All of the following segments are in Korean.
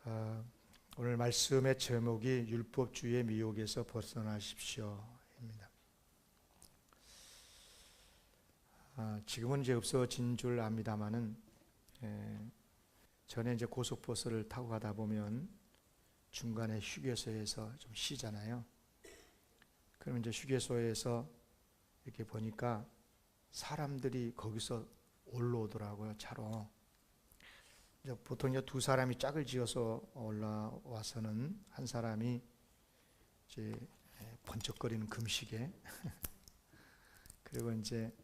어, 오늘 말씀의 제목이 율법주의의 미혹에서 벗어나십시오입니다. 지금은 이제 없어진 줄 압니다만은 전에 이제 고속버스를 타고 가다 보면 중간에 휴게소에서 좀 쉬잖아요. 그럼 이제 휴게소에서 이렇게 보니까 사람들이 거기서 올라오더라고요, 차로. 보통 이제 두 사람이 짝을 지어서 올라와서는 한 사람이 이제 번쩍거리는 금시계 그리고 이제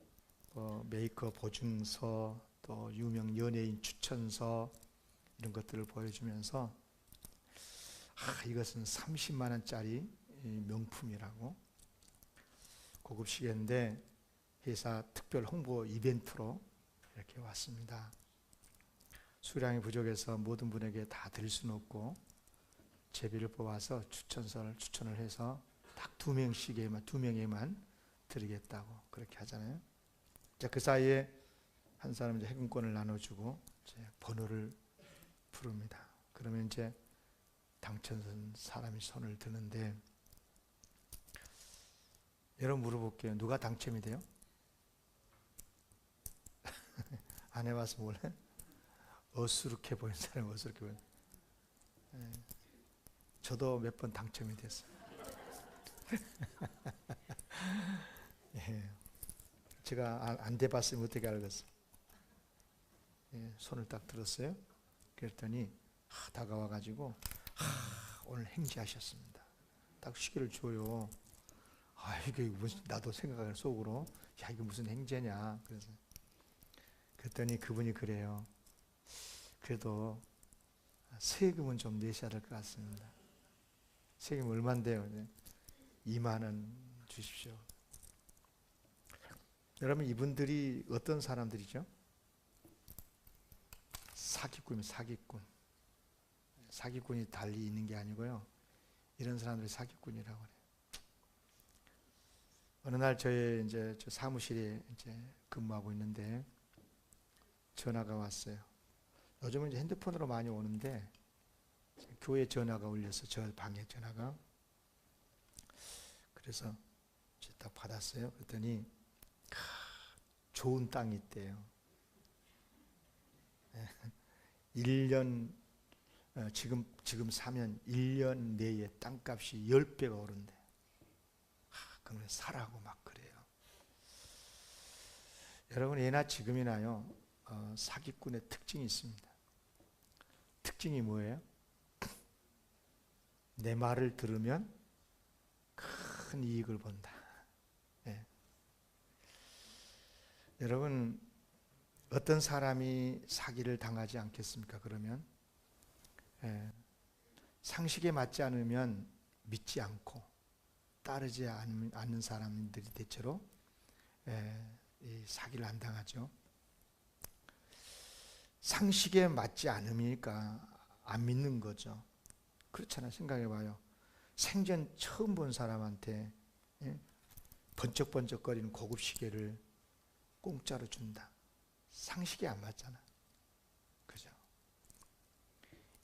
메이크업 보증서, 또 유명 연예인 추천서 이런 것들을 보여주면서 이것은 30만 원짜리 명품이라고, 고급 시계인데 회사 특별 홍보 이벤트로 이렇게 왔습니다. 수량이 부족해서 모든 분에게 다 드릴 수는 없고 제비를 뽑아서 추천을 해서 딱 두 명에만 드리겠다고 그렇게 하잖아요. 자, 그 사이에 한 사람 이제 해금권을 나눠주고 이제 번호를 부릅니다. 그러면 이제 당첨된 사람이 손을 드는데, 여러분 물어볼게요. 누가 당첨이 돼요? 안 해봐서 몰래? 어수룩해 보이는 사람, 어수룩해 보이는. 저도 몇 번 당첨이 됐어요. 예. 제가 안 돼봤으면 어떻게 알겠어요? 손을 딱 들었어요. 그랬더니 다가와가지고 오늘 행지하셨습니다. 딱 시계를 줘요. 이게 무슨, 나도 생각을 속으로, 이게 무슨 행제냐. 그랬더니 그분이 그래요. 그래도 세금은 좀 내셔야 될 것 같습니다. 세금 얼마인데요? 2만 원 주십시오. 여러분, 이분들이 어떤 사람들이죠? 사기꾼이 달리 있는 게 아니고요. 이런 사람들이 사기꾼이라고 그래요. 어느 날 저희 이제 저 사무실에 이제 근무하고 있는데 전화가 왔어요. 요즘은 이제 핸드폰으로 많이 오는데 교회 전화가 울려서 저 방에 전화가. 그래서 딱 받았어요. 그랬더니 좋은 땅이 있대요. 1년 지금 사면 1년 내에 땅값이 10배가 오른대. 그러면 사라고 막 그래요. 여러분, 예나 지금이나요, 사기꾼의 특징이 있습니다. 특징이 뭐예요? 내 말을 들으면 큰 이익을 본다. 여러분, 어떤 사람이 사기를 당하지 않겠습니까? 그러면 상식에 맞지 않으면 믿지 않고 따르지 않는 사람들이 대체로 이 사기를 안 당하죠. 상식에 맞지 않으니까 안 믿는 거죠. 그렇잖아요. 생각해봐요. 생전 처음 본 사람한테 번쩍번쩍거리는 고급 시계를 공짜로 준다. 상식이 안 맞잖아. 그죠?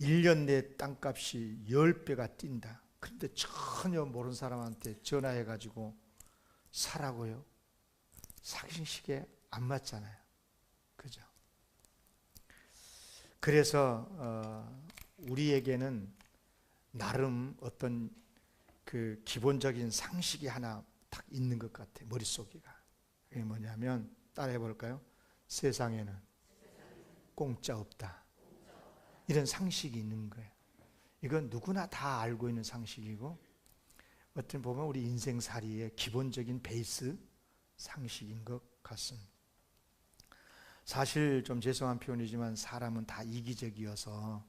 1년 내 땅값이 10배가 뛴다. 근데 전혀 모르는 사람한테 전화해가지고 사라고요. 상식에 안 맞잖아요. 그죠? 그래서 우리에게는 나름 어떤 그 기본적인 상식이 하나 딱 있는 것 같아. 머릿속이가. 그게 뭐냐면, 따라해 볼까요? 세상에는 공짜 없다. 이런 상식이 있는 거예요. 이건 누구나 다 알고 있는 상식이고, 어떤 보면 우리 인생살이의 기본적인 베이스 상식인 것 같습니다. 사실 좀 죄송한 표현이지만 사람은 다 이기적이어서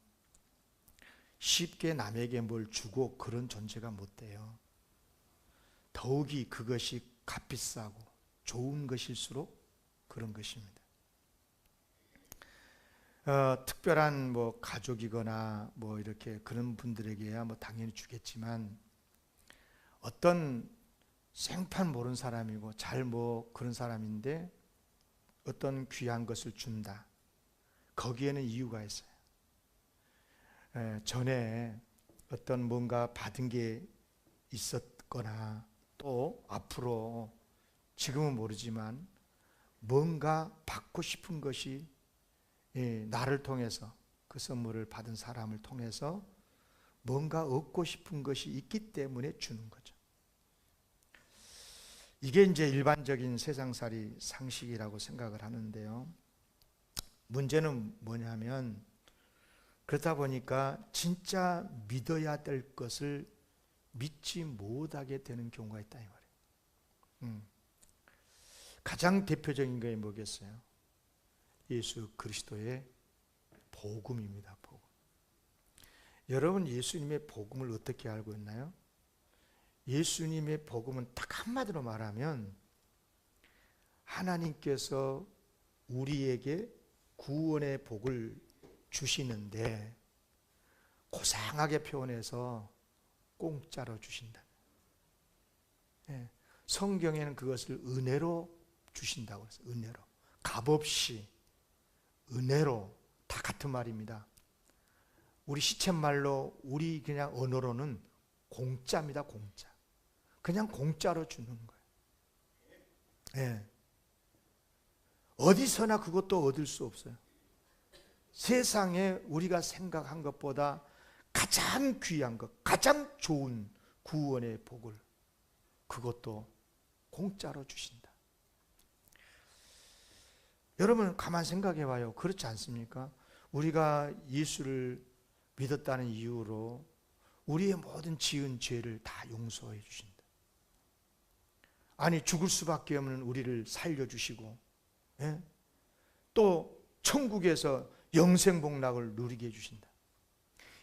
쉽게 남에게 뭘 주고 그런 존재가 못 돼요. 더욱이 그것이 값비싸고 좋은 것일수록 그런 것입니다. 특별한 가족이거나 이렇게 그런 분들에게야 당연히 주겠지만, 어떤 생판 모르는 사람이고 잘 그런 사람인데 어떤 귀한 것을 준다. 거기에는 이유가 있어요. 전에 어떤 뭔가 받은 게 있었거나 또 앞으로 지금은 모르지만 뭔가 받고 싶은 것이 나를 통해서 그 선물을 받은 사람을 통해서 뭔가 얻고 싶은 것이 있기 때문에 주는 거죠. 이게 이제 일반적인 세상살이 상식이라고 생각을 하는데요. 문제는 뭐냐면 그러다 보니까 진짜 믿어야 될 것을 믿지 못하게 되는 경우가 있다 이 말이에요. 가장 대표적인 게 뭐겠어요? 예수 그리스도의 복음입니다. 복음. 여러분 예수님의 복음을 어떻게 알고 있나요? 예수님의 복음은 딱 한마디로 말하면 하나님께서 우리에게 구원의 복을 주시는데 고상하게 표현해서 공짜로 주신다. 성경에는 그것을 은혜로 주신다고 했어요. 은혜로. 값없이 은혜로 다 같은 말입니다. 우리 시쳇말로 우리 그냥 언어로는 공짜입니다. 공짜. 그냥 공짜로 주는 거예요. 어디서나 그것도 얻을 수 없어요. 세상에 우리가 생각한 것보다 가장 귀한 것, 가장 좋은 구원의 복을 그것도 공짜로 주신다. 여러분 가만 생각해 봐요. 그렇지 않습니까? 우리가 예수를 믿었다는 이유로 우리의 모든 지은 죄를 다 용서해 주신다. 아니 죽을 수밖에 없는 우리를 살려주시고 또 천국에서 영생복락을 누리게 해주신다.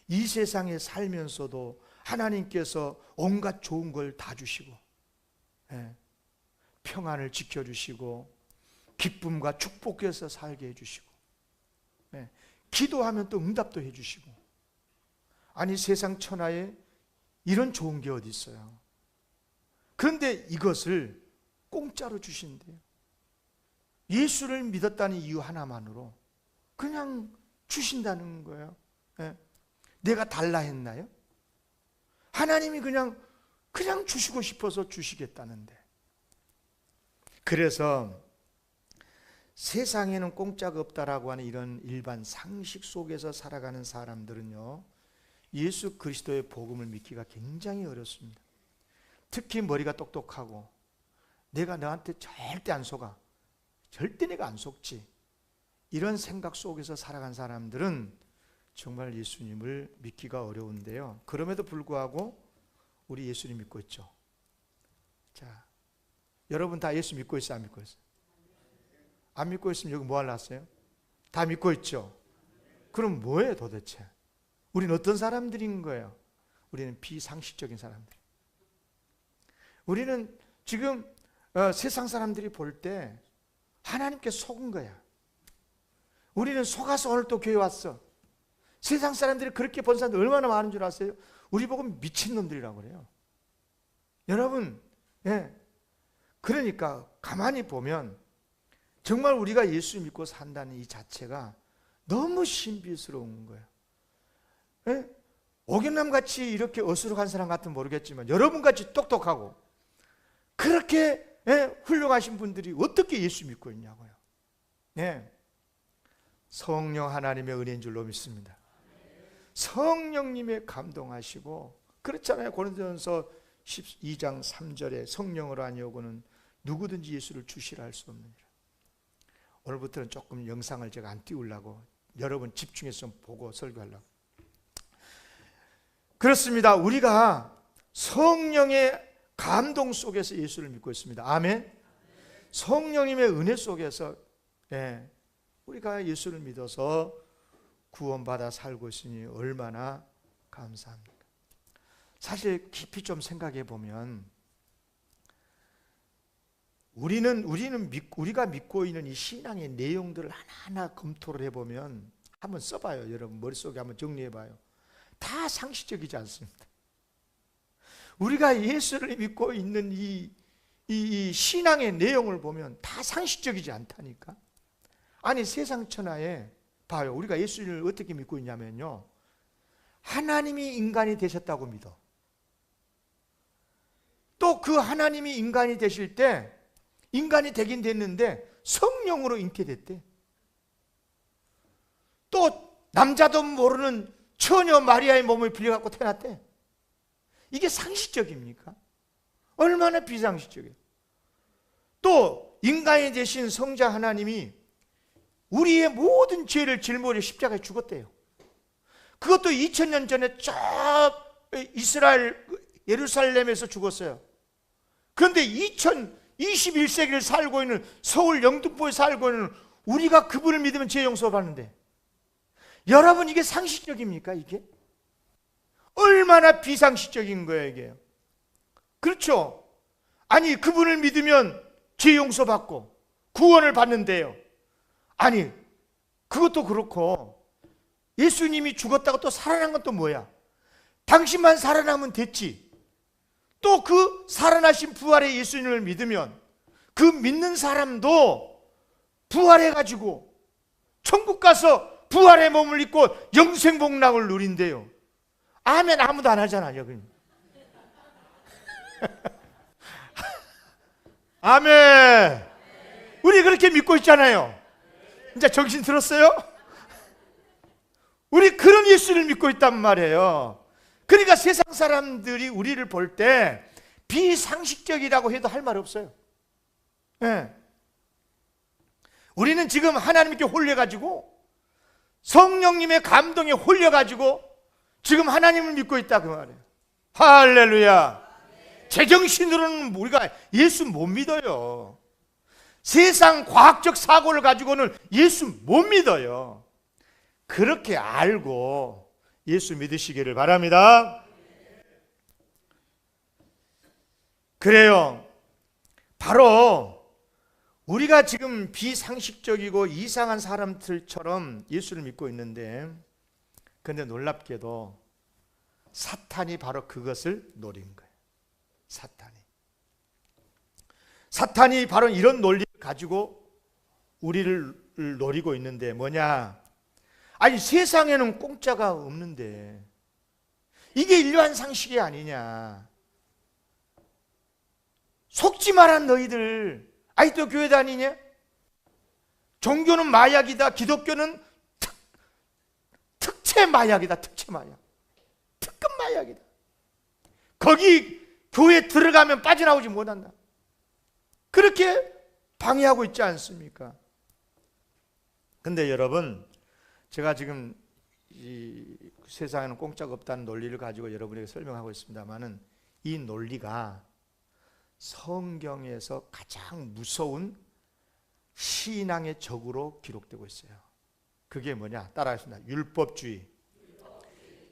이 세상에 살면서도 하나님께서 온갖 좋은 걸 다 주시고 평안을 지켜주시고 기쁨과 축복해서 살게 해주시고 기도하면 또 응답도 해주시고 아니 세상 천하에 이런 좋은 게 어디 있어요. 그런데 이것을 공짜로 주신대요. 예수를 믿었다는 이유 하나만으로 그냥 주신다는 거예요. 내가 달라 했나요? 하나님이 그냥 주시고 싶어서 주시겠다는데. 그래서 세상에는 공짜가 없다라고 하는 이런 일반 상식 속에서 살아가는 사람들은요, 예수 그리스도의 복음을 믿기가 굉장히 어렵습니다. 특히 머리가 똑똑하고 내가 너한테 절대 안 속아, 절대 내가 안 속지, 이런 생각 속에서 살아간 사람들은 정말 예수님을 믿기가 어려운데요. 그럼에도 불구하고 우리 예수님 믿고 있죠. 자, 여러분 다 예수 믿고 있어요? 안 믿고 있어요? 안 믿고 있으면 여기 뭐 하러 왔어요? 다 믿고 있죠? 그럼 뭐예요 도대체? 우리는 어떤 사람들인 거예요? 우리는 비상식적인 사람들. 우리는 지금 세상 사람들이 볼 때 하나님께 속은 거야. 우리는 속아서 오늘 또 교회 왔어. 세상 사람들이 그렇게 본 사람들 얼마나 많은 줄 아세요? 우리 보고 미친놈들이라고 그래요. 여러분, 그러니까 가만히 보면 정말 우리가 예수 믿고 산다는 이 자체가 너무 신비스러운 거예요. 오경남같이 이렇게 어수룩한 사람 같으면 모르겠지만 여러분같이 똑똑하고 그렇게 훌륭하신 분들이 어떻게 예수 믿고 있냐고요. 성령 하나님의 은혜인 줄로 믿습니다. 성령님의 감동하시고, 그렇잖아요. 고린도전서 12장 3절에 성령으로 아니오고는 누구든지 예수를 주시라 할 수 없느니라. 오늘부터는 조금 영상을 제가 안 띄우려고, 여러분 집중해서 좀 보고 설교하려고. 그렇습니다. 우리가 성령의 감동 속에서 예수를 믿고 있습니다. 아멘. 성령님의 은혜 속에서 우리가 예수를 믿어서 구원받아 살고 있으니 얼마나 감사합니까? 사실 깊이 좀 생각해 보면 우리가 믿고 있는 이 신앙의 내용들을 하나하나 검토를 해보면, 한번 써봐요. 여러분 머릿속에 한번 정리해봐요. 다 상식적이지 않습니다. 우리가 예수를 믿고 있는 이 신앙의 내용을 보면 다 상식적이지 않다니까. 아니 세상 천하에 봐요. 우리가 예수를 어떻게 믿고 있냐면요, 하나님이 인간이 되셨다고 믿어. 또 그 하나님이 인간이 되실 때 인간이 되긴 됐는데 성령으로 잉태됐대. 또 남자도 모르는 처녀 마리아의 몸을 빌려갖고 태어났대. 이게 상식적입니까? 얼마나 비상식적이에요. 또 인간이 되신 성자 하나님이 우리의 모든 죄를 짊어져 십자가에 죽었대요. 그것도 2000년 전에 저 이스라엘 예루살렘에서 죽었어요. 그런데 21세기를 살고 있는 서울 영등포에 살고 있는 우리가 그분을 믿으면 죄 용서받는데, 여러분 이게 상식적입니까? 이게 얼마나 비상식적인 거예요 이게. 그렇죠? 아니 그분을 믿으면 죄 용서받고 구원을 받는데요. 아니 그것도 그렇고 예수님이 죽었다가 또 살아난 건 또 뭐야? 당신만 살아나면 됐지. 또 그 살아나신 부활의 예수님을 믿으면 그 믿는 사람도 부활해가지고 천국 가서 부활의 몸을 입고 영생복락을 누린대요. 아멘 아무도 안 하잖아요. 아멘. 우리 그렇게 믿고 있잖아요. 이제 정신 들었어요? 우리 그런 예수를 믿고 있단 말이에요. 그러니까 세상 사람들이 우리를 볼 때 비상식적이라고 해도 할 말 없어요. 네. 우리는 지금 하나님께 홀려가지고 성령님의 감동에 홀려가지고 지금 하나님을 믿고 있다 그 말이에요. 할렐루야. 제정신으로는 우리가 예수 못 믿어요. 세상 과학적 사고를 가지고는 예수 못 믿어요. 그렇게 알고 예수 믿으시기를 바랍니다. 그래요. 바로 우리가 지금 비상식적이고 이상한 사람들처럼 예수를 믿고 있는데, 그런데 놀랍게도 사탄이 바로 그것을 노린 거예요. 사탄이 바로 이런 논리를 가지고 우리를 노리고 있는데 뭐냐? 아니 세상에는 공짜가 없는데 이게 일반 상식이 아니냐. 속지 마라 너희들. 아직도 교회 다니냐? 종교는 마약이다. 기독교는 특채 마약이다. 특채 마약. 특급 마약이다. 거기 교회 들어가면 빠져나오지 못한다. 그렇게 방해하고 있지 않습니까? 근데 여러분, 제가 지금 이 세상에는 공짜가 없다는 논리를 가지고 여러분에게 설명하고 있습니다만은 이 논리가 성경에서 가장 무서운 신앙의 적으로 기록되고 있어요. 그게 뭐냐? 따라하겠습니다. 율법주의.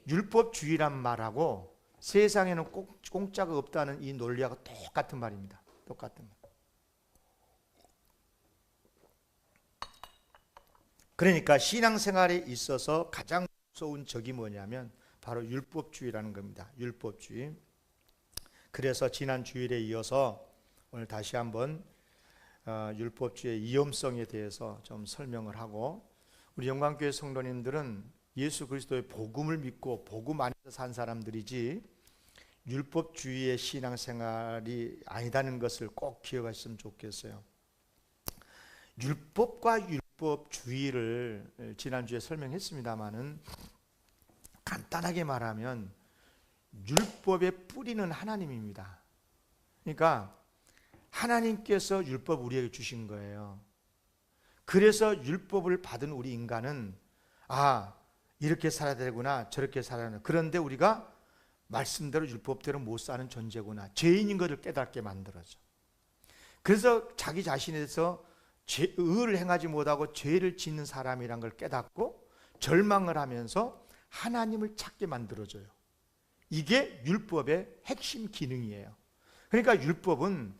율법주의란 말하고 세상에는 공짜가 없다는 이 논리하고 똑같은 말입니다. 똑같은 말. 그러니까 신앙생활에 있어서 가장 무서운 적이 뭐냐면 바로 율법주의라는 겁니다. 율법주의. 그래서 지난 주일에 이어서 오늘 다시 한번 율법주의의 위험성에 대해서 좀 설명을 하고, 우리 영광교회 성도님들은 예수 그리스도의 복음을 믿고 복음 안에서 산 사람들이지 율법주의의 신앙생활이 아니다는 것을 꼭 기억하셨으면 좋겠어요. 율법과 율법주의를 지난주에 설명했습니다마는 간단하게 말하면 율법의 뿌리는 하나님입니다. 그러니까 하나님께서 율법 우리에게 주신 거예요. 그래서 율법을 받은 우리 인간은 이렇게 살아야 되구나 저렇게 살아야 되구나. 그런데 우리가 말씀대로 율법대로 못 사는 존재구나. 죄인인 것을 깨닫게 만들어져. 그래서 자기 자신에 대해서 의를 행하지 못하고 죄를 짓는 사람이란 걸 깨닫고 절망을 하면서 하나님을 찾게 만들어줘요. 이게 율법의 핵심 기능이에요. 그러니까 율법은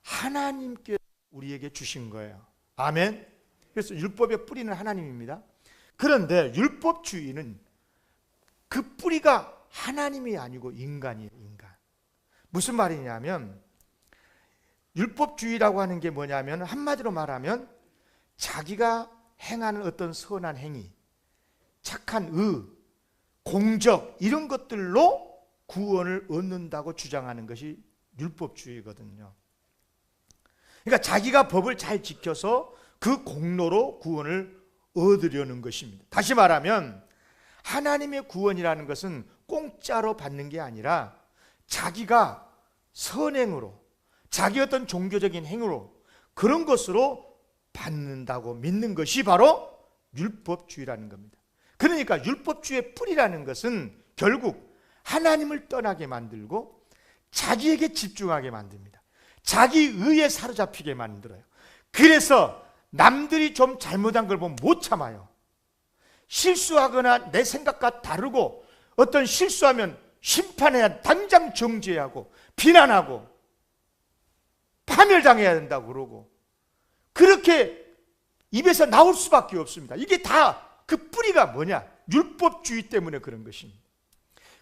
하나님께 우리에게 주신 거예요. 아멘. 그래서 율법의 뿌리는 하나님입니다. 그런데 율법주의는 그 뿌리가 하나님이 아니고 인간이에요. 인간. 무슨 말이냐면 율법주의라고 하는 게 뭐냐면 한마디로 말하면 자기가 행하는 어떤 선한 행위, 착한 의, 공적 이런 것들로 구원을 얻는다고 주장하는 것이 율법주의거든요. 그러니까 자기가 법을 잘 지켜서 그 공로로 구원을 얻으려는 것입니다. 다시 말하면 하나님의 구원이라는 것은 공짜로 받는 게 아니라 자기가 선행으로, 자기 어떤 종교적인 행위로 그런 것으로 받는다고 믿는 것이 바로 율법주의라는 겁니다. 그러니까 율법주의의 뿌리라는 것은 결국 하나님을 떠나게 만들고 자기에게 집중하게 만듭니다. 자기 의에 사로잡히게 만들어요. 그래서 남들이 좀 잘못한 걸 보면 못 참아요. 실수하거나 내 생각과 다르고 어떤 실수하면 심판해야, 당장 정죄하고 비난하고 파멸당해야 된다고 그러고 그렇게 입에서 나올 수밖에 없습니다. 이게 다 그 뿌리가 뭐냐? 율법주의 때문에 그런 것입니다.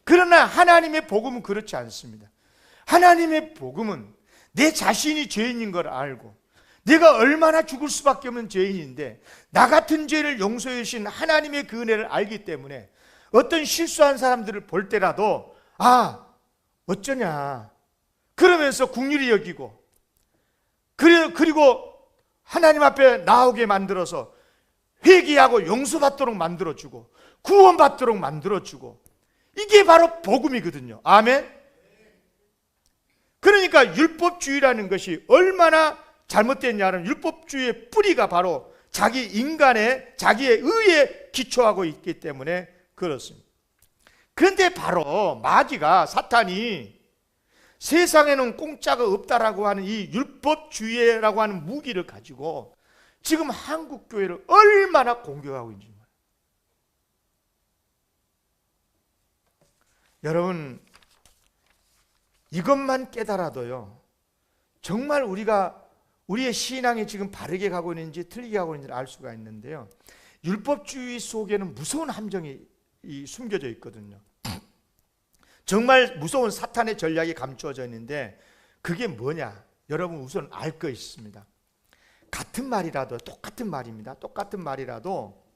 그러나 하나님의 복음은 그렇지 않습니다. 하나님의 복음은 내 자신이 죄인인 걸 알고 내가 얼마나 죽을 수밖에 없는 죄인인데 나 같은 죄를 용서해 주신 하나님의 그 은혜를 알기 때문에 어떤 실수한 사람들을 볼 때라도 어쩌냐 그러면서 긍휼히 여기고 그리고 하나님 앞에 나오게 만들어서 회개하고 용서받도록 만들어주고 구원받도록 만들어주고 이게 바로 복음이거든요. 아멘. 그러니까 율법주의라는 것이 얼마나 잘못됐냐는 율법주의의 뿌리가 바로 자기 인간의 자기의 의에 기초하고 있기 때문에 그렇습니다. 그런데 바로 마귀가 사탄이 세상에는 공짜가 없다라고 하는 이 율법주의라고 하는 무기를 가지고 지금 한국 교회를 얼마나 공격하고 있는지. 여러분 이것만 깨달아도요 정말 우리의 신앙이 지금 바르게 가고 있는지 틀리게 가고 있는지를 알 수가 있는데요, 율법주의 속에는 무서운 함정이 숨겨져 있거든요. 정말 무서운 사탄의 전략이 감추어져 있는데 그게 뭐냐? 여러분 우선 알 거 있습니다. 같은 말이라도, 똑같은 말입니다. 똑같은 말이라도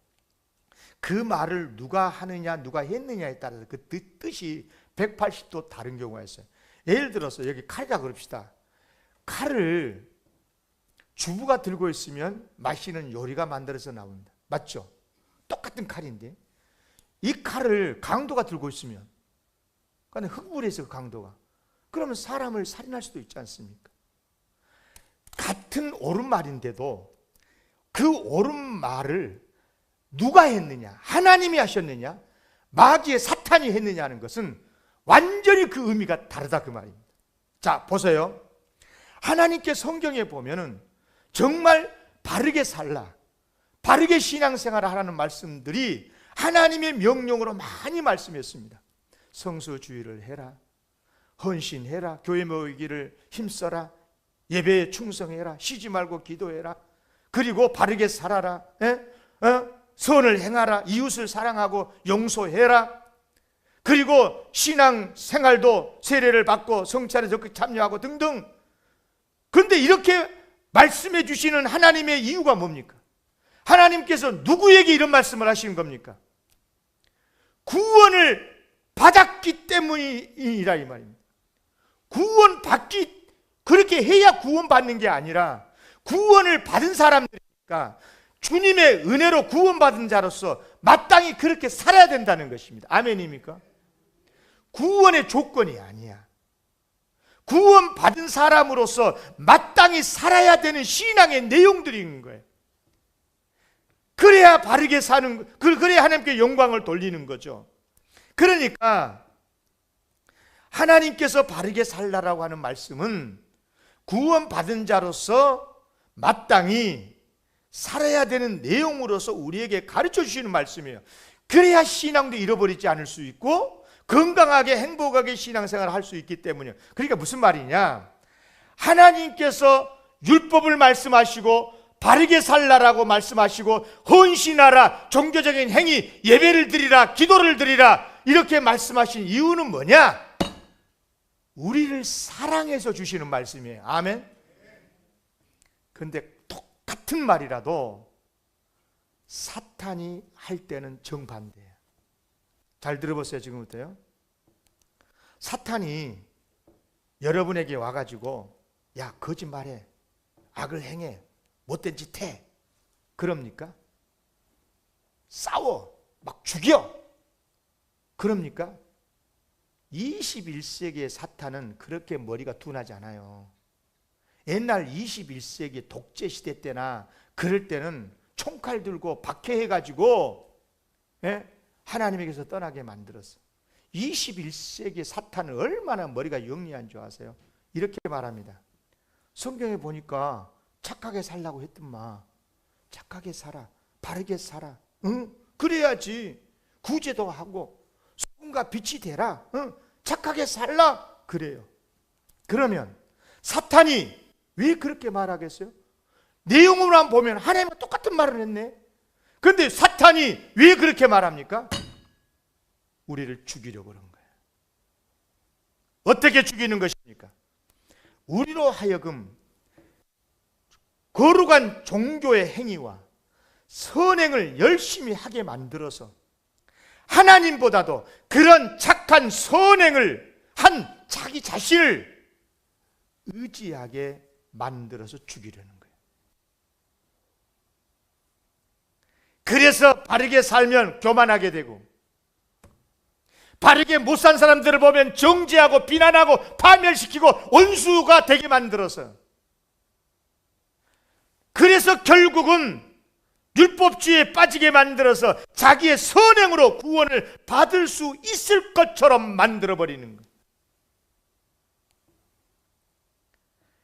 그 말을 누가 하느냐 누가 했느냐에 따라서 그 뜻이 180도 다른 경우가 있어요. 예를 들어서 여기 칼이라 그럽시다. 칼을 주부가 들고 있으면 맛있는 요리가 만들어서 나옵니다. 맞죠? 똑같은 칼인데 이 칼을 강도가 들고 있으면, 그러니까 흙물에서 그 강도가, 그러면 사람을 살인할 수도 있지 않습니까? 같은 옳은 말인데도 그 옳은 말을 누가 했느냐, 하나님이 하셨느냐, 마귀의 사탄이 했느냐 하는 것은 완전히 그 의미가 다르다 그 말입니다. 자 보세요. 하나님께 성경에 보면은 정말 바르게 살라, 바르게 신앙생활을 하라는 말씀들이 하나님의 명령으로 많이 말씀했습니다. 성수주의를 해라, 헌신해라, 교회 모이기를 힘써라, 예배에 충성해라, 쉬지 말고 기도해라, 그리고 바르게 살아라, 선을 행하라, 이웃을 사랑하고 용서해라, 그리고 신앙생활도 세례를 받고 성찬에 적극 참여하고 등등. 그런데 이렇게 말씀해 주시는 하나님의 이유가 뭡니까? 하나님께서 누구에게 이런 말씀을 하시는 겁니까? 구원을 받았기 때문이라 이 말입니다. 구원받기, 그렇게 해야 구원받는 게 아니라 구원을 받은 사람들이니까 주님의 은혜로 구원받은 자로서 마땅히 그렇게 살아야 된다는 것입니다. 아멘입니까? 구원의 조건이 아니야. 구원받은 사람으로서 마땅히 살아야 되는 신앙의 내용들이 있는 거예요. 그래야 바르게 사는, 그래야 하나님께 영광을 돌리는 거죠. 그러니까 하나님께서 바르게 살라라고 하는 말씀은 구원받은 자로서 마땅히 살아야 되는 내용으로서 우리에게 가르쳐 주시는 말씀이에요. 그래야 신앙도 잃어버리지 않을 수 있고 건강하게 행복하게 신앙생활을 할 수 있기 때문이에요. 그러니까 무슨 말이냐, 하나님께서 율법을 말씀하시고 바르게 살라라고 말씀하시고 헌신하라, 종교적인 행위, 예배를 드리라, 기도를 드리라 이렇게 말씀하신 이유는 뭐냐? 우리를 사랑해서 주시는 말씀이에요. 아멘. 그런데 똑같은 말이라도 사탄이 할 때는 정반대예요. 잘 들어보세요. 지금부터요. 사탄이 여러분에게 와가지고 야 거짓말해, 악을 행해, 못된 짓 해, 그럽니까? 싸워, 막 죽여, 그럽니까? 21세기의 사탄은 그렇게 머리가 둔하지 않아요. 옛날 21세기 독재 시대 때나 그럴 때는 총칼 들고 박해해가지고 하나님에게서 떠나게 만들었어. 21세기 사탄은 얼마나 머리가 영리한 줄 아세요? 이렇게 말합니다. 성경에 보니까 착하게 살라고 했더만. 착하게 살아, 바르게 살아, 응? 그래야지 구제도 하고 소금과 빛이 되라, 응? 착하게 살라, 그래요. 그러면 사탄이 왜 그렇게 말하겠어요? 내용으로만 보면 하나님과 똑같은 말을 했네. 그런데 사탄이 왜 그렇게 말합니까? 우리를 죽이려고 그런 거예요. 어떻게 죽이는 것입니까? 우리로 하여금 거룩한 종교의 행위와 선행을 열심히 하게 만들어서 하나님보다도 그런 착한 선행을 한 자기 자신을 의지하게 만들어서 죽이려는 거예요. 그래서 바르게 살면 교만하게 되고, 바르게 못 산 사람들을 보면 정죄하고 비난하고 파멸시키고 원수가 되게 만들어서, 그래서 결국은 율법주의에 빠지게 만들어서 자기의 선행으로 구원을 받을 수 있을 것처럼 만들어버리는 거예요.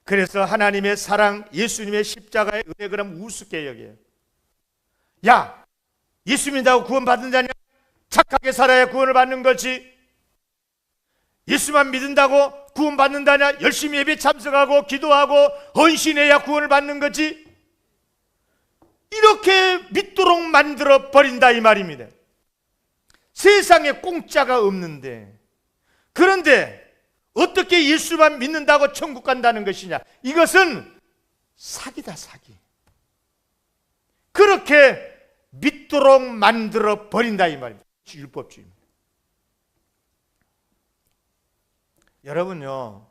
그래서 하나님의 사랑, 예수님의 십자가의 은혜, 그럼 우습게 여겨요. 야, 예수 믿는다고 구원 받는 자냐? 착하게 살아야 구원을 받는 거지. 예수만 믿는다고 구원 받는다냐? 열심히 예배 참석하고 기도하고 헌신해야 구원을 받는 거지. 이렇게 믿도록 만들어 버린다 이 말입니다. 세상에 공짜가 없는데, 그런데 어떻게 예수만 믿는다고 천국 간다는 것이냐? 이것은 사기다, 사기. 그렇게 믿도록 만들어 버린다 이 말입니다. 율법주의입니다. 여러분요,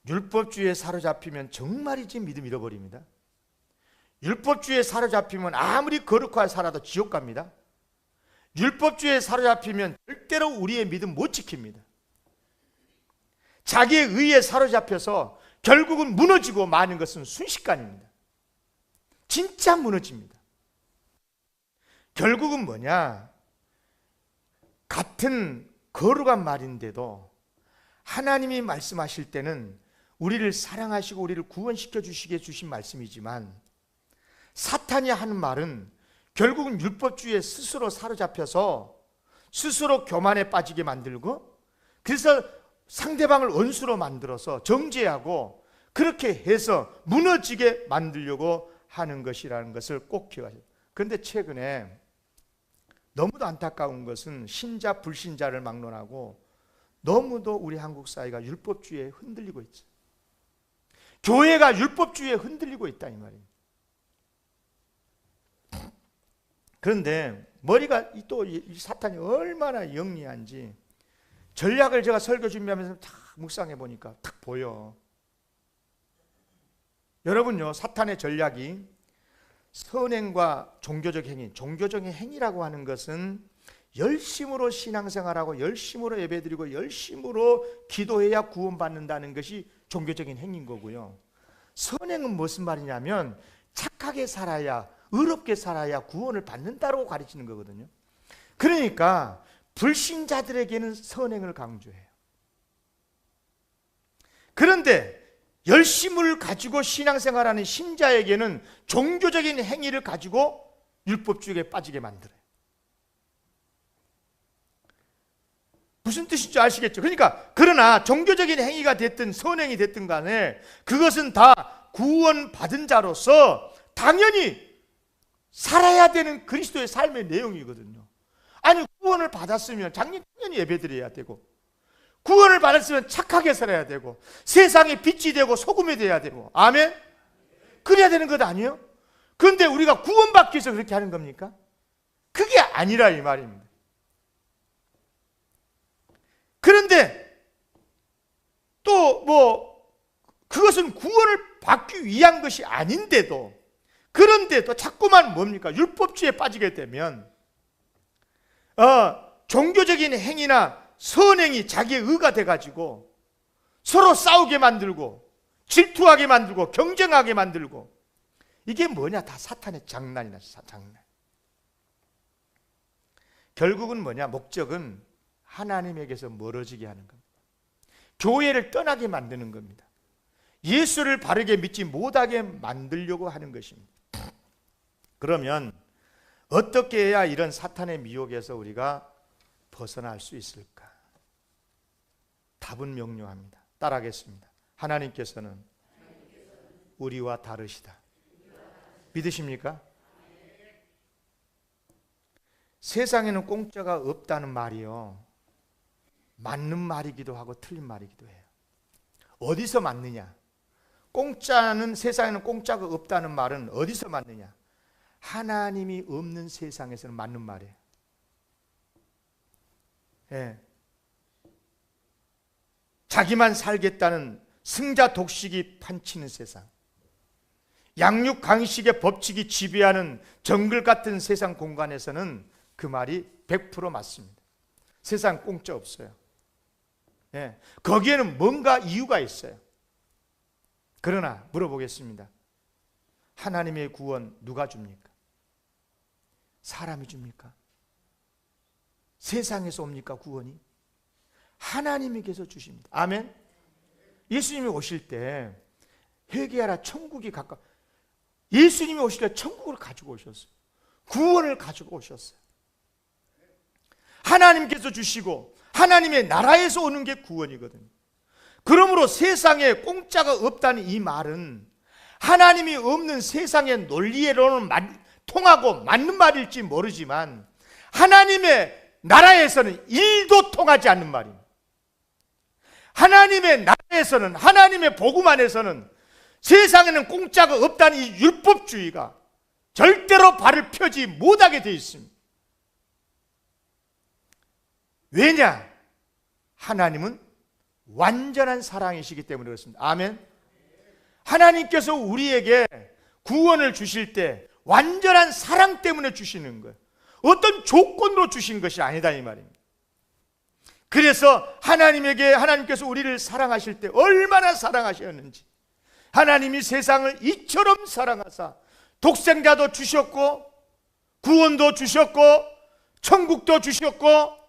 율법주의에 사로잡히면 정말이지 믿음 잃어버립니다. 율법주의에 사로잡히면 아무리 거룩하게 살아도 지옥 갑니다. 율법주의에 사로잡히면 절대로 우리의 믿음 못 지킵니다. 자기의 의에 사로잡혀서 결국은 무너지고 마는 것은 순식간입니다. 진짜 무너집니다. 결국은 뭐냐? 같은 거룩한 말인데도 하나님이 말씀하실 때는 우리를 사랑하시고 우리를 구원시켜 주시게 주신 말씀이지만, 사탄이 하는 말은 결국은 율법주의에 스스로 사로잡혀서 스스로 교만에 빠지게 만들고, 그래서 상대방을 원수로 만들어서 정죄하고 그렇게 해서 무너지게 만들려고 하는 것이라는 것을 꼭 기억하세요. 그런데 최근에 너무도 안타까운 것은 신자 불신자를 막론하고 너무도 우리 한국 사회가 율법주의에 흔들리고 있죠. 교회가 율법주의에 흔들리고 있다 이 말입니다. 그런데 머리가 또 이 사탄이 얼마나 영리한지 전략을 제가 설교 준비하면서 다 묵상해 보니까 딱 보여. 여러분요, 사탄의 전략이 선행과 종교적 행위, 종교적인 행위라고 하는 것은 열심으로 신앙생활하고 열심으로 예배드리고 열심으로 기도해야 구원받는다는 것이 종교적인 행위인 거고요. 선행은 무슨 말이냐면 착하게 살아야, 의롭게 살아야 구원을 받는다고 가르치는 거거든요. 그러니까 불신자들에게는 선행을 강조해요. 그런데 열심을 가지고 신앙생활하는 신자에게는 종교적인 행위를 가지고 율법주의에 빠지게 만들어요. 무슨 뜻인지 아시겠죠? 그러니까 그러나 종교적인 행위가 됐든 선행이 됐든 간에 그것은 다 구원받은 자로서 당연히 살아야 되는 그리스도의 삶의 내용이거든요. 아니, 구원을 받았으면 당연히 예배드려야 되고, 구원을 받았으면 착하게 살아야 되고, 세상에 빛이 되고 소금이 돼야 되고, 아멘? 그래야 되는 것 아니에요? 그런데 우리가 구원받기 위해서 그렇게 하는 겁니까? 그게 아니라 이 말입니다. 그런데 또 그것은 구원을 받기 위한 것이 아닌데도, 그런데도 자꾸만 뭡니까? 율법주의에 빠지게 되면 종교적인 행위나 선행이 자기의 의가 돼가지고 서로 싸우게 만들고 질투하게 만들고 경쟁하게 만들고, 이게 뭐냐? 다 사탄의 장난이나 장난. 결국은 뭐냐? 목적은 하나님에게서 멀어지게 하는 겁니다. 교회를 떠나게 만드는 겁니다. 예수를 바르게 믿지 못하게 만들려고 하는 것입니다. 그러면 어떻게 해야 이런 사탄의 미혹에서 우리가 벗어날 수 있을까? 답은 명료합니다. 따라하겠습니다. 하나님께서는 우리와 다르시다. 믿으십니까? 세상에는 공짜가 없다는 말이요, 맞는 말이기도 하고 틀린 말이기도 해요. 어디서 맞느냐? 공짜는, 세상에는 공짜가 없다는 말은 어디서 맞느냐? 하나님이 없는 세상에서는 맞는 말이에요. 예. 자기만 살겠다는 승자 독식이 판치는 세상, 양육 강식의 법칙이 지배하는 정글 같은 세상 공간에서는 그 말이 100% 맞습니다. 세상 공짜 없어요. 예. 거기에는 뭔가 이유가 있어요. 그러나 물어보겠습니다. 하나님의 구원 누가 줍니까? 사람이 줍니까? 세상에서 옵니까 구원이? 하나님께서 주십니다. 아멘. 예수님이 오실 때 회개하라, 천국이 가까. 예수님이 오실 때 천국을 가지고 오셨어요. 구원을 가지고 오셨어요. 하나님께서 주시고 하나님의 나라에서 오는 게 구원이거든요. 그러므로 세상에 공짜가 없다는 이 말은 하나님이 없는 세상의 논리로는 통하고 맞는 말일지 모르지만 하나님의 나라에서는 일도 통하지 않는 말입니다. 하나님의 나라에서는, 하나님의 복음 안에서는 세상에는 공짜가 없다는 이 율법주의가 절대로 발을 펴지 못하게 되어 있습니다. 왜냐? 하나님은 완전한 사랑이시기 때문에 그렇습니다. 아멘. 하나님께서 우리에게 구원을 주실 때 완전한 사랑 때문에 주시는 거예요. 어떤 조건으로 주신 것이 아니다 이 말입니다. 그래서 하나님께서 우리를 사랑하실 때 얼마나 사랑하셨는지, 하나님이 세상을 이처럼 사랑하사 독생자도 주셨고 구원도 주셨고 천국도 주셨고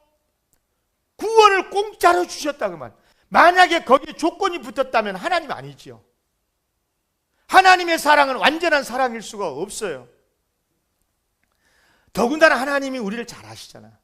구원을 공짜로 주셨다고 말. 만약에 거기에 조건이 붙었다면 하나님 아니지요. 하나님의 사랑은 완전한 사랑일 수가 없어요. 더군다나 하나님이 우리를 잘 아시잖아.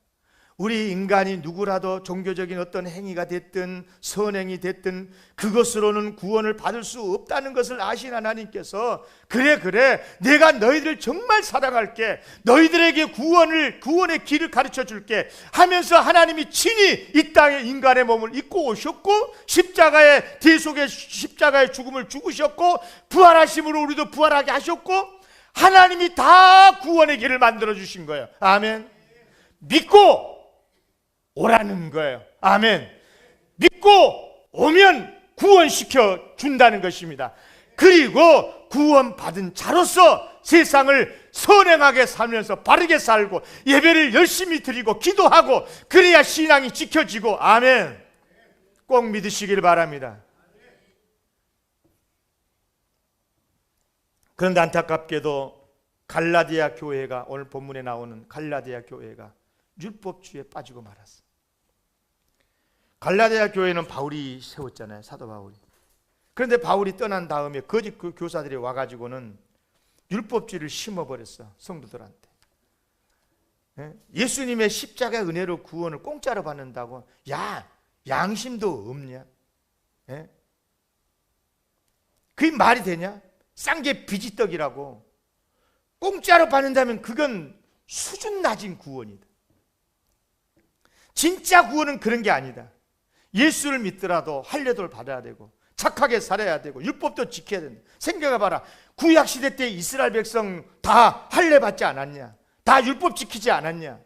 우리 인간이 누구라도 종교적인 어떤 행위가 됐든 선행이 됐든 그것으로는 구원을 받을 수 없다는 것을 아신 하나님께서 그래 내가 너희들을 정말 사랑할게, 너희들에게 구원의 길을 가르쳐 줄게 하면서 하나님이 친히 이 땅에 인간의 몸을 입고 오셨고 십자가의 대속의 십자가의 죽음을 죽으셨고 부활하심으로 우리도 부활하게 하셨고 하나님이 다 구원의 길을 만들어 주신 거예요. 아멘. 믿고 오라는 거예요. 아멘. 믿고 오면 구원시켜 준다는 것입니다. 그리고 구원받은 자로서 세상을 선행하게 살면서 바르게 살고 예배를 열심히 드리고 기도하고 그래야 신앙이 지켜지고, 아멘. 꼭 믿으시길 바랍니다. 그런데 안타깝게도 갈라디아 교회가, 오늘 본문에 나오는 갈라디아 교회가 율법주의에 빠지고 말았어요. 갈라디아 교회는 바울이 세웠잖아요. 사도 바울이. 그런데 바울이 떠난 다음에 거짓 그 교사들이 와가지고는 율법주의를 심어버렸어, 성도들한테. 예수님의 십자가 은혜로 구원을 공짜로 받는다고, 야, 양심도 없냐? 그게 말이 되냐? 싼 게 비지떡이라고. 공짜로 받는다면 그건 수준 낮은 구원이다. 진짜 구원은 그런 게 아니다. 예수를 믿더라도 할례도를 받아야 되고 착하게 살아야 되고 율법도 지켜야 된다. 생각해봐라. 구약시대 때 이스라엘 백성 다 할례 받지 않았냐? 다 율법 지키지 않았냐?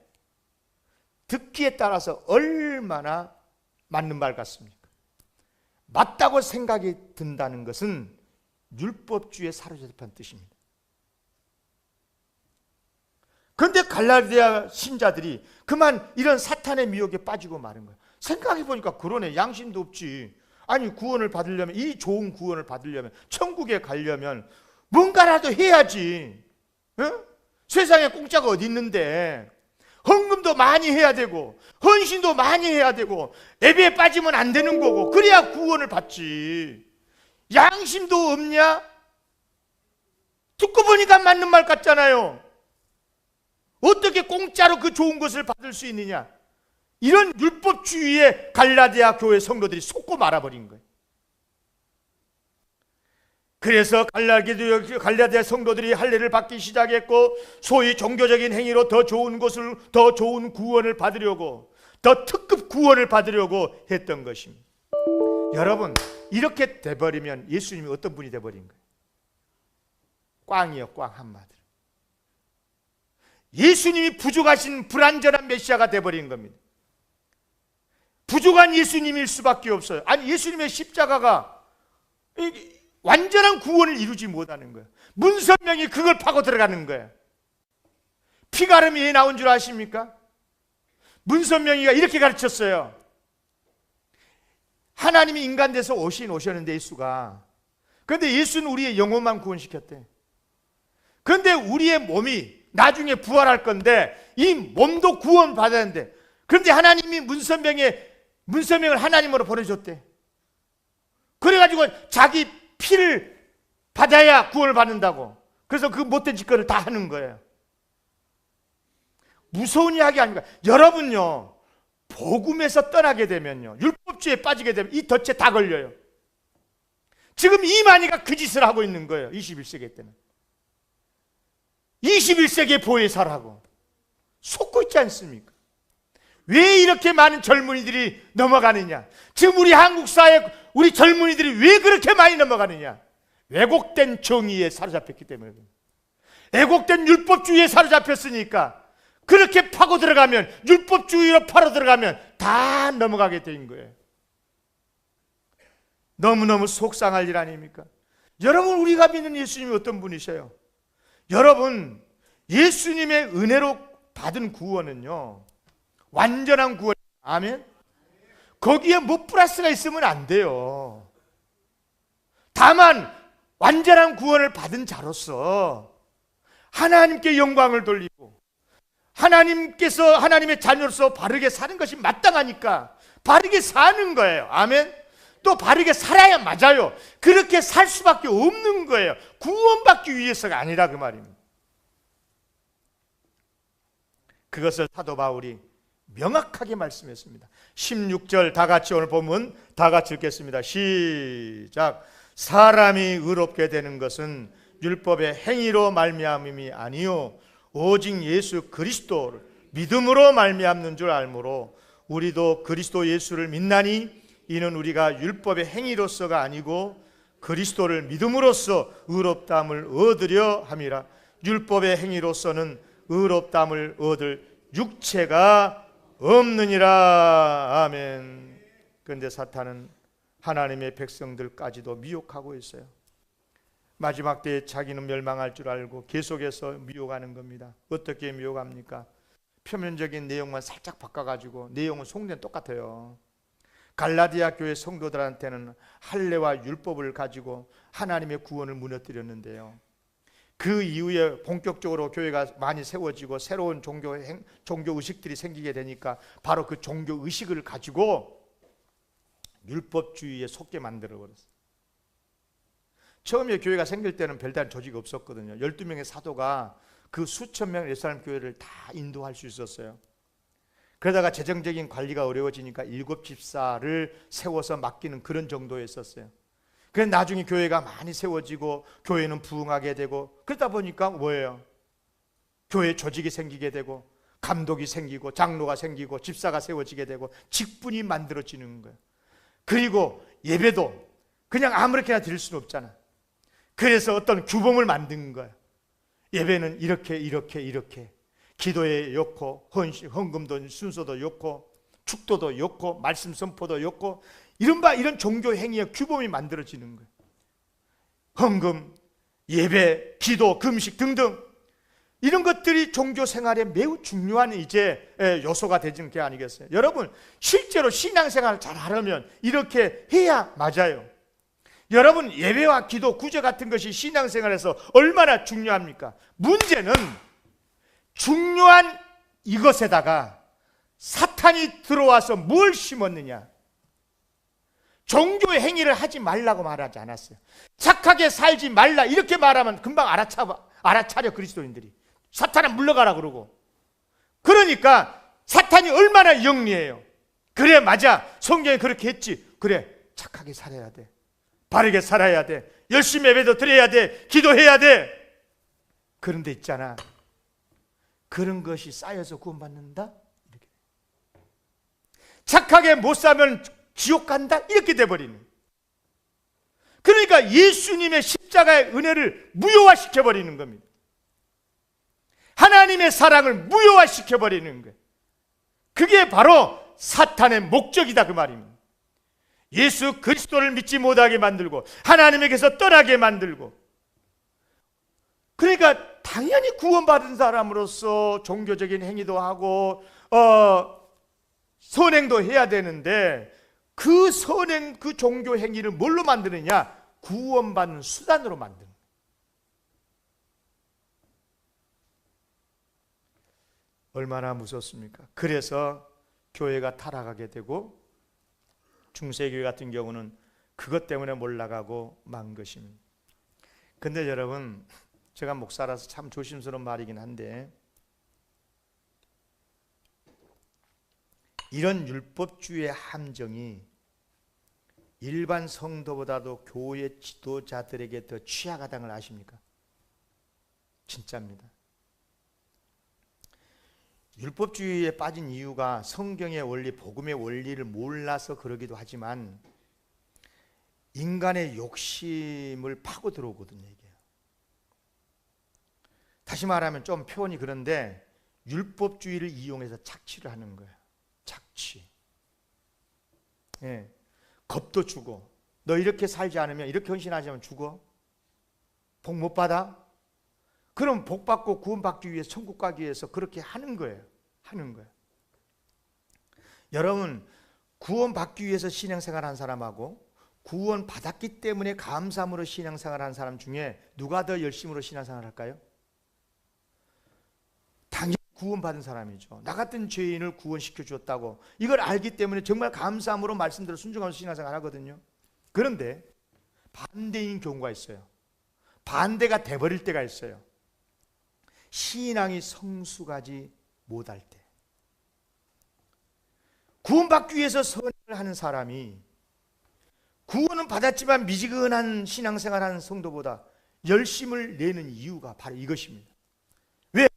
듣기에 따라서 얼마나 맞는 말 같습니까? 맞다고 생각이 든다는 것은 율법주의에 사로잡힌 뜻입니다. 그런데 갈라디아 신자들이 그만 이런 사탄의 미혹에 빠지고 마는 거예요. 생각해 보니까 그러네. 양심도 없지. 아니, 구원을 받으려면, 이 좋은 구원을 받으려면, 천국에 가려면 뭔가라도 해야지. 어? 세상에 공짜가 어디 있는데. 헌금도 많이 해야 되고 헌신도 많이 해야 되고 예배에 빠지면 안 되는 거고, 그래야 구원을 받지. 양심도 없냐? 듣고 보니까 맞는 말 같잖아요. 어떻게 공짜로 그 좋은 것을 받을 수 있느냐? 이런 율법주의에 갈라디아 교회 성도들이 속고 말아버린 거예요. 그래서 갈라디아 성도들이 할례를 받기 시작했고, 소위 종교적인 행위로 더 좋은 것을, 더 좋은 구원을 받으려고, 더 특급 구원을 받으려고 했던 것입니다. 여러분, 이렇게 돼버리면 예수님이 어떤 분이 돼버린 거예요? 꽝이요, 꽝 한마디로. 예수님이 부족하신 불완전한 메시아가 돼버린 겁니다. 부족한 예수님일 수밖에 없어요. 아니, 예수님의 십자가가 완전한 구원을 이루지 못하는 거예요. 문선명이 그걸 파고 들어가는 거예요. 피가름이 왜 나온 줄 아십니까? 문선명이가 이렇게 가르쳤어요. 하나님이 인간 돼서 오셨는데, 예수가. 그런데 예수는 우리의 영혼만 구원시켰대. 그런데 우리의 몸이 나중에 부활할 건데 이 몸도 구원받아야 하는데, 그런데 하나님이 문선명을 하나님으로 보내줬대. 그래가지고 자기 피를 받아야 구원을 받는다고. 그래서 그 못된 짓거리를 다 하는 거예요. 무서운 이야기 아닙니까? 여러분요, 복음에서 떠나게 되면요, 율법주의에 빠지게 되면 이 덫에 다 걸려요. 지금 이만희가 그 짓을 하고 있는 거예요. 21세기 때는 21세기에 보혜사라고 속고 있지 않습니까? 왜 이렇게 많은 젊은이들이 넘어가느냐? 지금 우리 한국 사회, 우리 젊은이들이 왜 그렇게 많이 넘어가느냐? 왜곡된 정의에 사로잡혔기 때문에. 왜곡된 율법주의에 사로잡혔으니까 그렇게 파고 들어가면, 율법주의로 파고 들어가면 다 넘어가게 된 거예요. 너무너무 속상할 일 아닙니까? 여러분, 우리가 믿는 예수님이 어떤 분이세요? 여러분, 예수님의 은혜로 받은 구원은요, 완전한 구원. 아멘. 거기에 뭐 플러스가 있으면 안 돼요. 다만 완전한 구원을 받은 자로서 하나님께 영광을 돌리고, 하나님께서 하나님의 자녀로서 바르게 사는 것이 마땅하니까 바르게 사는 거예요. 아멘. 또 바르게 살아야 맞아요. 그렇게 살 수밖에 없는 거예요. 구원받기 위해서가 아니라 그 말입니다. 그것을 사도 바울이 명확하게 말씀했습니다. 16절 다 같이 오늘 본문 다 같이 읽겠습니다. 시작. 사람이 의롭게 되는 것은 율법의 행위로 말미암음이 아니요 오직 예수 그리스도를 믿음으로 말미암는 줄 알므로 우리도 그리스도 예수를 믿나니 이는 우리가 율법의 행위로서가 아니고 그리스도를 믿음으로써 의롭다함을 얻으려 함이라. 율법의 행위로서는 의롭다함을 얻을 육체가 없느니라. 아멘. 그런데 사탄은 하나님의 백성들까지도 미혹하고 있어요. 마지막 때에 자기는 멸망할 줄 알고 계속해서 미혹하는 겁니다. 어떻게 미혹합니까? 표면적인 내용만 살짝 바꿔가지고 내용은 속내는 똑같아요. 갈라디아 교회 성도들한테는 할례와 율법을 가지고 하나님의 구원을 무너뜨렸는데요, 그 이후에 본격적으로 교회가 많이 세워지고 새로운 종교 의식들이 생기게 되니까 바로 그 종교 의식을 가지고 율법주의에 속게 만들어 버렸어요. 처음에 교회가 생길 때는 별다른 조직이 없었거든요. 12명의 사도가 그 수천 명의 예루살렘 교회를 다 인도할 수 있었어요. 그러다가 재정적인 관리가 어려워지니까 7집사를 세워서 맡기는 그런 정도였었어요. 그래서 나중에 교회가 많이 세워지고 교회는 부흥하게 되고, 그러다 보니까 뭐예요? 교회 조직이 생기게 되고 감독이 생기고 장로가 생기고 집사가 세워지게 되고 직분이 만들어지는 거예요. 그리고 예배도 그냥 아무렇게나 드릴 수는 없잖아. 그래서 어떤 규범을 만든 거예요. 예배는 이렇게 기도에 좋고 헌금도 순서도 좋고 축도도 엮고 말씀 선포도 엮고 이런 종교 행위의 규범이 만들어지는 거예요. 헌금, 예배, 기도, 금식 등등 이런 것들이 종교 생활에 매우 중요한 이제 요소가 되는 게 아니겠어요? 여러분, 실제로 신앙생활을 잘 하려면 이렇게 해야 맞아요. 여러분, 예배와 기도, 구제 같은 것이 신앙생활에서 얼마나 중요합니까? 문제는 중요한 이것에다가 사탄이 들어와서 뭘 심었느냐? 종교 행위를 하지 말라고 말하지 않았어요. 착하게 살지 말라 이렇게 말하면 금방 알아차려 그리스도인들이. 사탄아 물러가라 그러고. 그러니까 사탄이 얼마나 영리해요. 그래 맞아, 성경이 그렇게 했지. 그래, 착하게 살아야 돼, 바르게 살아야 돼, 열심히 예배도 드려야 돼, 기도해야 돼. 그런데 있잖아, 그런 것이 쌓여서 구원받는다? 이렇게. 착하게 못 살면 지옥 간다? 이렇게 돼버리는. 그러니까 예수님의 십자가의 은혜를 무효화시켜버리는 겁니다. 하나님의 사랑을 무효화시켜버리는 거예요. 그게 바로 사탄의 목적이다 그 말입니다. 예수 그리스도를 믿지 못하게 만들고 하나님에게서 떠나게 만들고. 그러니까 당연히 구원받은 사람으로서 종교적인 행위도 하고 선행도 해야 되는데 그 선행, 그 종교 행위를 뭘로 만드느냐? 구원받는 수단으로 만드는 거예요. 얼마나 무섭습니까? 그래서 교회가 타락하게 되고 중세교회 같은 경우는 그것 때문에 몰락하고 만 것입니다. 근데 여러분, 제가 목사라서 참 조심스러운 말이긴 한데 이런 율법주의의 함정이 일반 성도보다도 교회 지도자들에게 더 취약하다는 걸 아십니까? 진짜입니다. 율법주의에 빠진 이유가 성경의 원리, 복음의 원리를 몰라서 그러기도 하지만 인간의 욕심을 파고 들어오거든요. 이게. 다시 말하면 좀 표현이 그런데 율법주의를 이용해서 착취를 하는 거예요. 착취. 예. 겁도 주고, 너 이렇게 살지 않으면, 이렇게 헌신하지 않으면 죽어? 복 못 받아? 그럼 복 받고 구원받기 위해서, 천국 가기 위해서 그렇게 하는 거예요. 하는 거예요. 여러분, 구원받기 위해서 신앙생활 한 사람하고 구원 받았기 때문에 감사함으로 신앙생활 한 사람 중에 누가 더 열심으로 신앙생활 할까요? 당연히 구원받은 사람이죠. 나 같은 죄인을 구원시켜 주었다고 이걸 알기 때문에 정말 감사함으로 말씀대로 순종하면서 신앙생활 하거든요. 그런데 반대인 경우가 있어요. 반대가 돼버릴 때가 있어요. 신앙이 성숙하지 못할 때. 구원받기 위해서 선을 하는 사람이 구원은 받았지만 미지근한 신앙생활하는 성도보다 열심을 내는 이유가 바로 이것입니다. 왜?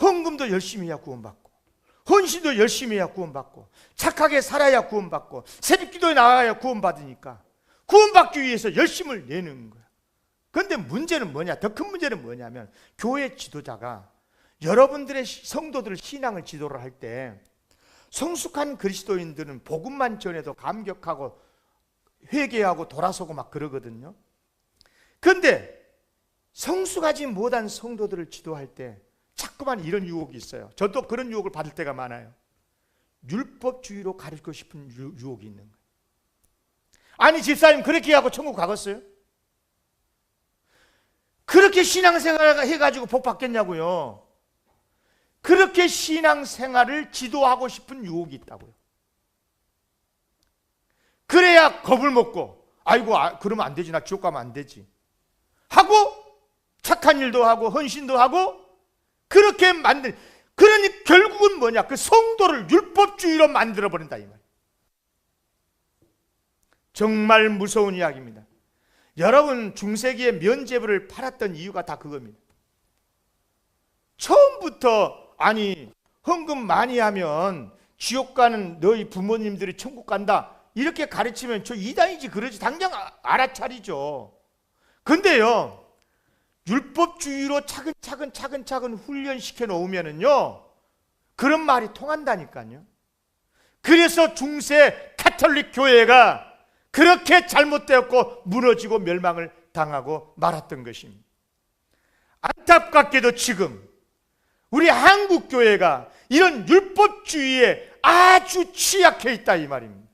헌금도 열심히 해야 구원받고, 헌신도 열심히 해야 구원받고, 착하게 살아야 구원받고, 새벽기도에 나가야 구원받으니까 구원받기 위해서 열심을 내는 거야. 그런데 문제는 뭐냐? 더 큰 문제는 뭐냐면 교회 지도자가 여러분들의 성도들 신앙을 지도를 할 때 성숙한 그리스도인들은 복음만 전해도 감격하고 회개하고 돌아서고 막 그러거든요. 그런데 성숙하지 못한 성도들을 지도할 때 자꾸만 이런 유혹이 있어요. 저도 그런 유혹을 받을 때가 많아요. 율법주의로 가르치고 싶은 유혹이 있는 거예요. 아니 집사님 그렇게 하고 천국 가겠어요? 그렇게 신앙생활을 해가지고 복 받겠냐고요. 그렇게 신앙생활을 지도하고 싶은 유혹이 있다고요. 그래야 겁을 먹고 아이고 그러면 안 되지, 나 지옥 가면 안 되지 하고 착한 일도 하고 헌신도 하고 그렇게 만든. 그러니 결국은 뭐냐? 그 성도를 율법주의로 만들어버린다 이 말. 정말 무서운 이야기입니다. 여러분 중세기에 면죄부를 팔았던 이유가 다 그겁니다. 처음부터 아니 헌금 많이 하면 지옥 가는 너희 부모님들이 천국 간다 이렇게 가르치면 저 이단이지 그러지 당장 알아차리죠. 근데요 율법주의로 차근차근 훈련시켜 놓으면은요 그런 말이 통한다니까요. 그래서 중세 가톨릭 교회가 그렇게 잘못되었고 무너지고 멸망을 당하고 말았던 것입니다. 안타깝게도 지금 우리 한국 교회가 이런 율법주의에 아주 취약해 있다 이 말입니다.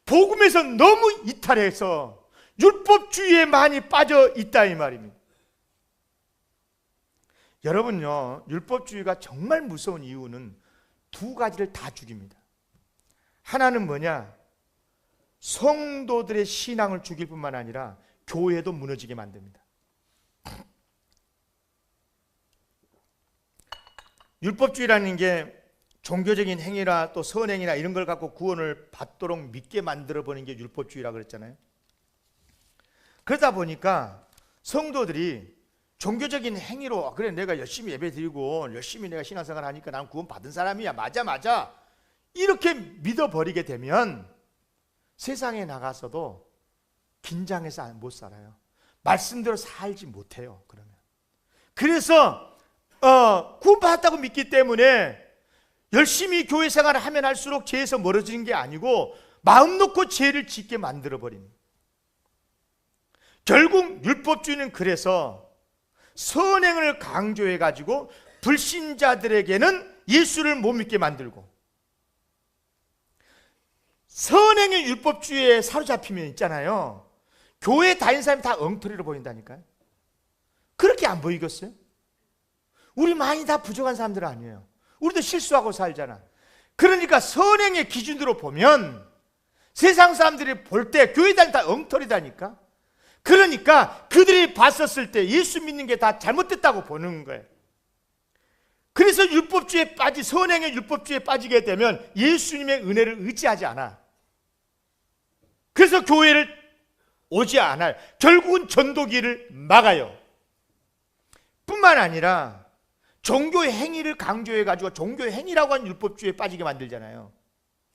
복음에서 너무 이탈해서 율법주의에 많이 빠져 있다 이 말입니다. 여러분요, 율법주의가 정말 무서운 이유는 두 가지를 다 죽입니다. 하나는 뭐냐? 성도들의 신앙을 죽일 뿐만 아니라 교회도 무너지게 만듭니다. 율법주의라는 게 종교적인 행위나 또 선행이나 이런 걸 갖고 구원을 받도록 믿게 만들어버리는 게 율법주의라고 그랬잖아요. 그러다 보니까 성도들이 종교적인 행위로 그래 내가 열심히 예배드리고 열심히 내가 신앙생활 하니까 난 구원 받은 사람이야, 맞아 이렇게 믿어버리게 되면 세상에 나가서도 긴장해서 못 살아요. 말씀대로 살지 못해요. 그러면 그래서 구원받았다고 믿기 때문에 열심히 교회 생활을 하면 할수록 죄에서 멀어지는 게 아니고 마음 놓고 죄를 짓게 만들어버립니다. 결국 율법주의는 그래서 선행을 강조해가지고 불신자들에게는 예수를 못 믿게 만들고, 선행의 율법주의에 사로잡히면 있잖아요, 교회 다니는 사람이 다 엉터리로 보인다니까요. 그렇게 안 보이겠어요? 우리 많이 다 부족한 사람들 아니에요. 우리도 실수하고 살잖아. 그러니까 선행의 기준으로 보면 세상 사람들이 볼 때 교회 다니는 다 엉터리다니까. 그러니까 그들이 봤었을 때 예수 믿는 게 다 잘못됐다고 보는 거예요. 그래서 율법주의에 선행의 율법주의에 빠지게 되면 예수님의 은혜를 의지하지 않아. 그래서 교회를 오지 않아요. 결국은 전도기를 막아요. 뿐만 아니라 종교 행위를 강조해가지고 종교 행위라고 하는 율법주의에 빠지게 만들잖아요.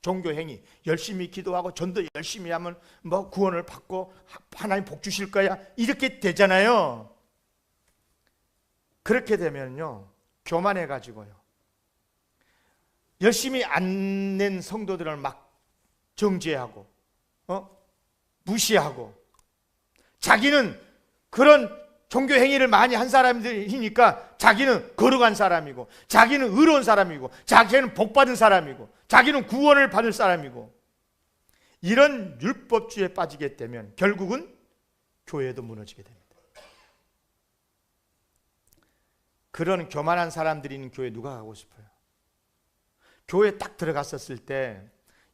종교 행위, 열심히 기도하고 전도 열심히 하면 뭐 구원을 받고 하나님 복 주실 거야, 이렇게 되잖아요. 그렇게 되면요, 교만해가지고요, 열심히 안 낸 성도들을 막 정죄하고 무시하고, 자기는 그런 종교 행위를 많이 한 사람들이니까 자기는 거룩한 사람이고, 자기는 의로운 사람이고, 자기는 복받은 사람이고, 자기는 구원을 받을 사람이고, 이런 율법주의에 빠지게 되면 결국은 교회도 무너지게 됩니다. 그런 교만한 사람들이 있는 교회 누가 가고 싶어요? 교회에 딱 들어갔었을 때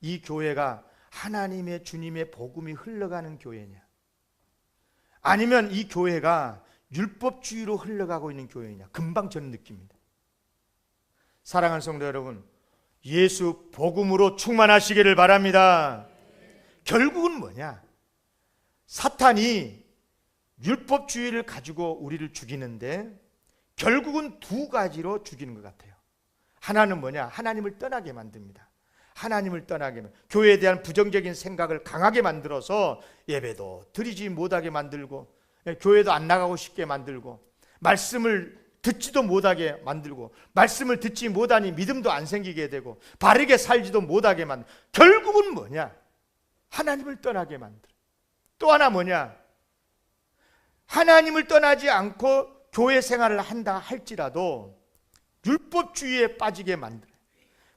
이 교회가 하나님의 주님의 복음이 흘러가는 교회냐, 아니면 이 교회가 율법주의로 흘러가고 있는 교회냐, 금방 저는 느낍니다. 사랑하는 성도 여러분, 예수 복음으로 충만하시기를 바랍니다. 결국은 뭐냐? 사탄이 율법주의를 가지고 우리를 죽이는데 결국은 두 가지로 죽이는 것 같아요. 하나는 뭐냐? 하나님을 떠나게 만듭니다. 하나님을 떠나게, 교회에 대한 부정적인 생각을 강하게 만들어서 예배도 드리지 못하게 만들고, 교회도 안 나가고 싶게 만들고, 말씀을 듣지도 못하게 만들고, 말씀을 듣지 못하니 믿음도 안 생기게 되고, 바르게 살지도 못하게 만들고, 결국은 뭐냐? 하나님을 떠나게 만들어. 또 하나 뭐냐? 하나님을 떠나지 않고 교회 생활을 한다 할지라도 율법주의에 빠지게 만들어.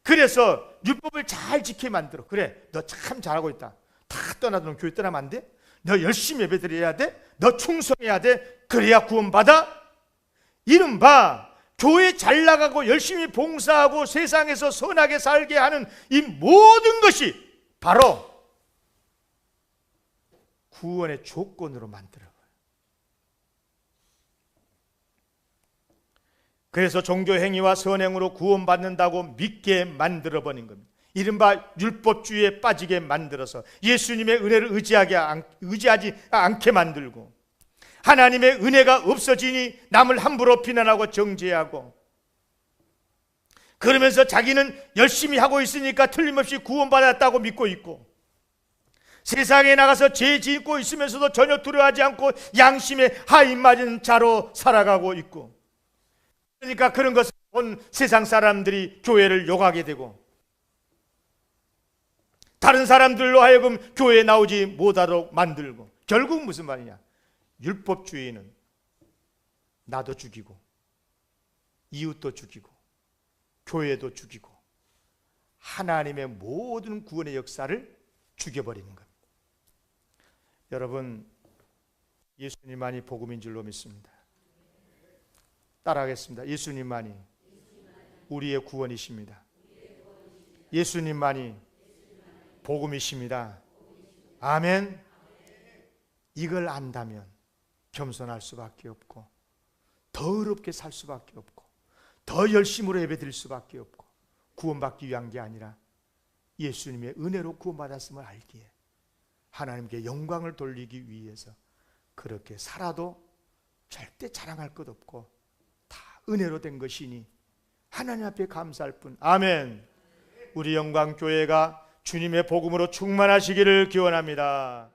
그래서 율법을 잘 지키게 만들어. 그래, 너 참 잘하고 있다. 다 떠나도 너 교회 떠나면 안 돼? 너 열심히 예배드려야 돼? 너 충성해야 돼? 그래야 구원받아? 이른바 교회 잘 나가고 열심히 봉사하고 세상에서 선하게 살게 하는 이 모든 것이 바로 구원의 조건으로 만들어요. 그래서 종교 행위와 선행으로 구원받는다고 믿게 만들어버린 겁니다. 이른바 율법주의에 빠지게 만들어서 예수님의 은혜를 의지하지 않게 만들고, 하나님의 은혜가 없어지니 남을 함부로 비난하고 정죄하고, 그러면서 자기는 열심히 하고 있으니까 틀림없이 구원받았다고 믿고 있고, 세상에 나가서 죄 짓고 있으면서도 전혀 두려워하지 않고 양심에 하인 맞은 자로 살아가고 있고, 그러니까 그런 것을 본 세상 사람들이 교회를 욕하게 되고, 다른 사람들로 하여금 교회에 나오지 못하도록 만들고, 결국 무슨 말이냐? 율법주의는 나도 죽이고 이웃도 죽이고 교회도 죽이고 하나님의 모든 구원의 역사를 죽여버리는 겁니다. 여러분, 예수님만이 복음인 줄로 믿습니다. 따라하겠습니다. 예수님만이 우리의 구원이십니다. 예수님만이 복음이십니다. 아멘. 이걸 안다면 겸손할 수밖에 없고, 더 의롭게 살 수밖에 없고, 더 열심으로 예배드릴 수밖에 없고, 구원받기 위한 게 아니라 예수님의 은혜로 구원받았음을 알기에 하나님께 영광을 돌리기 위해서 그렇게 살아도 절대 자랑할 것 없고 다 은혜로 된 것이니 하나님 앞에 감사할 뿐. 아멘. 우리 영광교회가 주님의 복음으로 충만하시기를 기원합니다.